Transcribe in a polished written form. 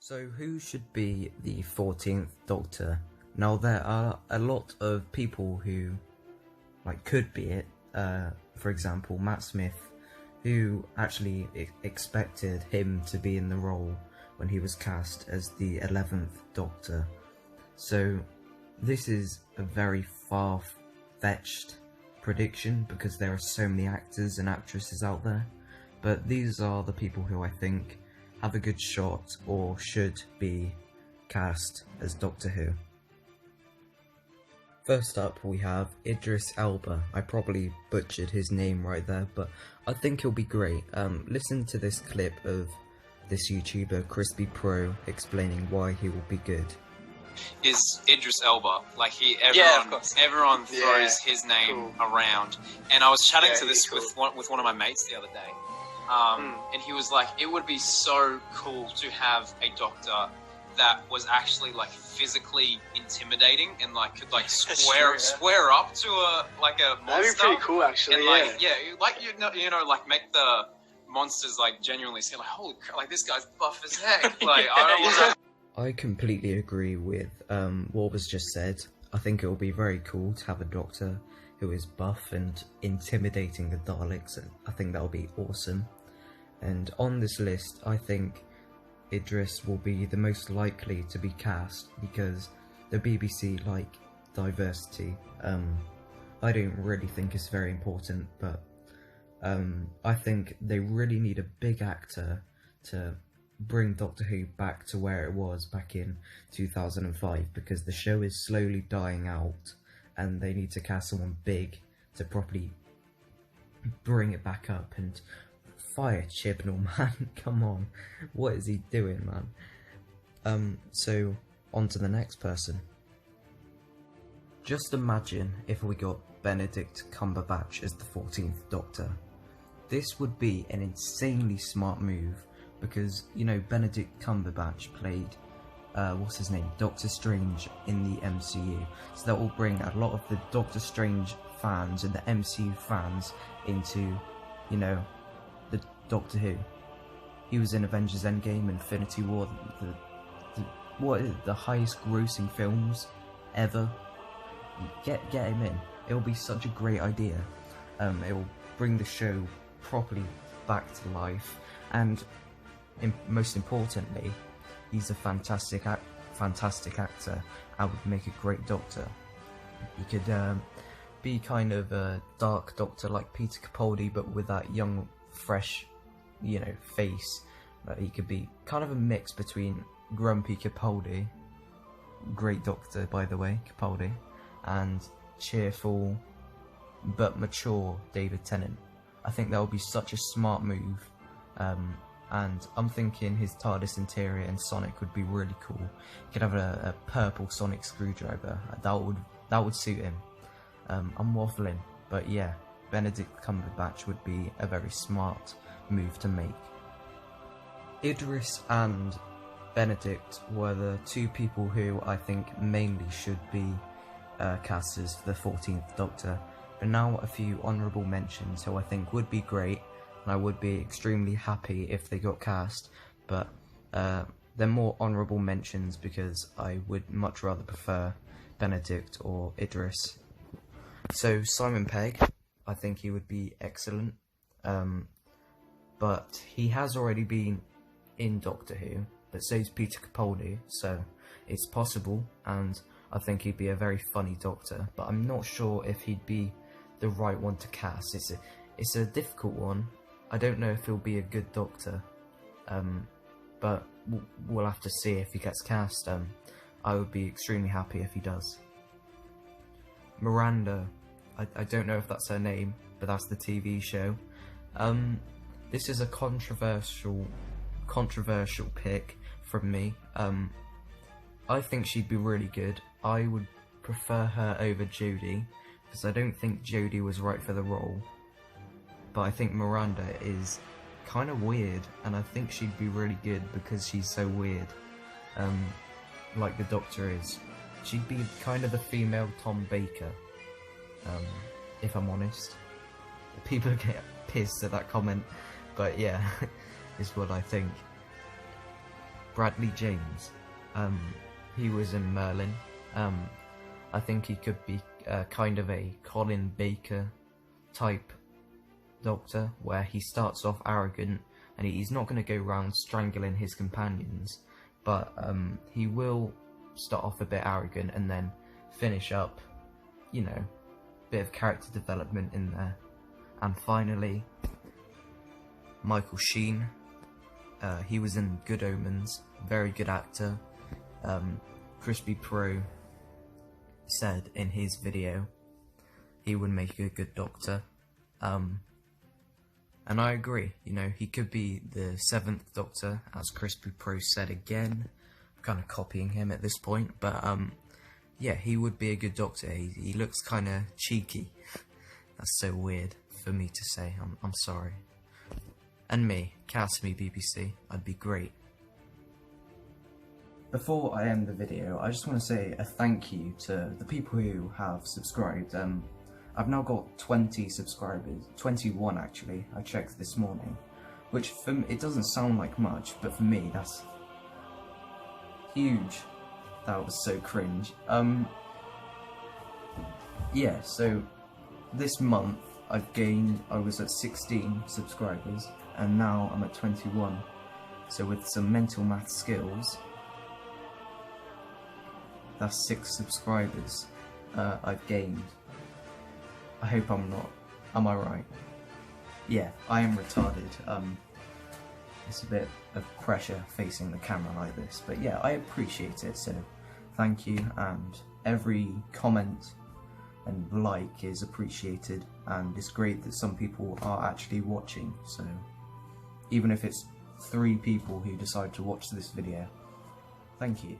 So who should be the 14th Doctor? Now there are a lot of people who could be it. For example, Matt Smith, who actually expected him to be in the role when he was cast as the 11th Doctor. So this is a very far-fetched prediction because there are so many actors and actresses out there, but these are the people who I think have a good shot or should be cast as Doctor Who. First up we have Idris Elba. I probably butchered his name right there, but I think he'll be great. Listen to this clip of this YouTuber Crispy Pro explaining why he will be good. Is Idris Elba. Everyone throws his name around. And I was chatting to this with one of my mates the other day. And he was like, it would be so cool to have a doctor that was actually physically intimidating and could square up to a monster. That'd be pretty cool, actually. And make the monsters genuinely see holy crap, this guy's buff as heck. I completely agree with what was just said. I think it will be very cool to have a doctor who is buff and intimidating the Daleks, and I think that will be awesome. And on this list, I think Idris will be the most likely to be cast because the BBC like diversity. I don't really think it's very important, but I think they really need a big actor to bring Doctor Who back to where it was back in 2005, because the show is slowly dying out and they need to cast someone big to properly bring it back up. And fire Chibnall, man. Come on, what is he doing, man? So on to the next person. Just imagine if we got Benedict Cumberbatch as the 14th Doctor. This would be an insanely smart move because, Benedict Cumberbatch played, what's his name, Doctor Strange in the MCU. So that will bring a lot of the Doctor Strange fans and the MCU fans into, the Doctor Who. He was in Avengers Endgame, Infinity War, the highest grossing films ever. Get him in. It'll be such a great idea. It will bring the show properly back to life, and most importantly, he's a fantastic actor and would make a great Doctor. He could be kind of a dark Doctor like Peter Capaldi, but with that young, fresh, face. He could be kind of a mix between grumpy Capaldi, great Doctor by the way, Capaldi, and cheerful but mature David Tennant. I think that would be such a smart move, and I'm thinking his TARDIS interior and Sonic would be really cool. He could have a purple Sonic screwdriver. That would suit him. I'm waffling, but yeah, Benedict Cumberbatch would be a very smart move to make. Idris and Benedict were the two people who I think mainly should be cast as the 14th Doctor. But now a few honourable mentions who I think would be great, and I would be extremely happy if they got cast, but they're more honourable mentions because I would much rather prefer Benedict or Idris. So Simon Pegg, I think he would be excellent, but he has already been in Doctor Who, but so is Peter Capaldi, so it's possible, and I think he'd be a very funny Doctor, but I'm not sure if he'd be the right one to cast. It's a difficult one. I don't know if he'll be a good Doctor, but we'll have to see if he gets cast. I would be extremely happy if he does. Miranda, I don't know if that's her name, but that's the TV show. This is a controversial pick from me. I think she'd be really good. I would prefer her over Jodie, because I don't think Jodie was right for the role. But I think Miranda is kind of weird, and I think she'd be really good because she's so weird. Like the Doctor is. She'd be kind of the female Tom Baker, if I'm honest. People get pissed at that comment, but yeah, is what I think. Bradley James. He was in Merlin. I think he could be kind of a Colin Baker type Doctor, where he starts off arrogant and he's not going to go around strangling his companions, but he will start off a bit arrogant and then finish up, you know, bit of character development in there. And finally, Michael Sheen. He was in Good Omens, very good actor. Crispy Pro said in his video he would make a good Doctor. And I agree, you know, he could be the 7th Doctor, as Crispy Pro said again. I'm kind of copying him at this point, but yeah, he would be a good Doctor. He looks kind of cheeky. That's so weird for me to say, I'm sorry. And me, cast me BBC, I'd be great. Before I end the video, I just want to say a thank you to the people who have subscribed. I've now got 20 subscribers, 21 actually, I checked this morning, which for me, it doesn't sound like much, but for me that's huge. That was so cringe. Yeah, so this month I was at 16 subscribers, and now I'm at 21, so with some mental math skills, that's 6 subscribers I've gained. I hope I'm not. Am I right? Yeah, I am retarded. It's a bit of pressure facing the camera like this, but yeah, I appreciate it, so thank you, and every comment and like is appreciated, and it's great that some people are actually watching, so even if it's 3 people who decide to watch this video, thank you.